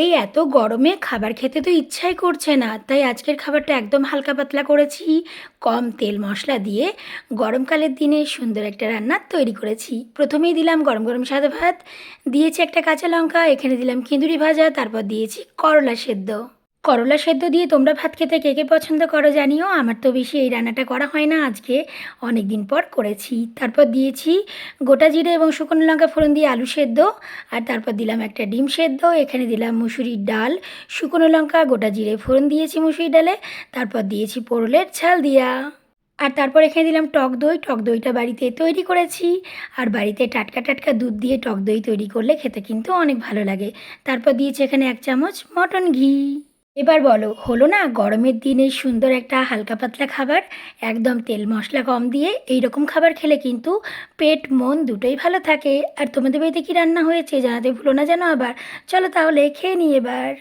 এই এত গরমে খাবার খেতে তো ইচ্ছাই করছে না, তাই আজকের খাবারটা একদম হালকা পাতলা করেছি। কম তেল মশলা দিয়ে গরমকালের দিনে সুন্দর একটা রান্না তৈরি করেছি। প্রথমেই দিলাম গরম গরম সাদা ভাত, দিয়েছি একটা কাঁচা লঙ্কা, এখানে দিলাম কিঁদুরি ভাজা, তারপর দিয়েছি করলা সেদ্ধ। করলা সেদ্ধ দিয়ে তোমরা ভাত খেতে কে কে পছন্দ করো জানিও। আমার তো বেশি এই রান্নাটা করা হয় না, আজকে অনেক দিন পর করেছি। তারপর দিয়েছি গোটা জিরে এবং শুকনো লঙ্কা ফোড়ন দিয়ে আলু সেদ্ধ, আর তারপর দিলাম একটা ডিম সেদ্ধ, এখানে দিলাম মুসুরির ডাল, শুকনো লঙ্কা গোটা জিরে ফোড়ন দিয়েছি মুসুরির ডালে, তারপর দিয়েছি পোড়লের ছাল দিয়া। আর তারপর এখানে দিলাম টক দই, টক দইটা বাড়িতে তৈরি করেছি। আর বাড়িতে টাটকা টাটকা দুধ দিয়ে টক দই তৈরি করলে খেতে কিন্তু অনেক ভালো লাগে। তারপর দিয়েছি এখানে 1 চামচ মটন ঘি। এবার বলো, হলো না গরমের দিনে সুন্দর একটা হালকা পাতলা খাবার, একদম তেল মশলা কম দিয়ে। এই রকম খাবার খেলে কিন্তু পেট মন দুটোই ভালো থাকে। আর তোমাদের বাড়িতে কী রান্না হয়েছে জানাতে ভুলো না যেন আবার। চলো তাহলে খেয়ে নিই এবার।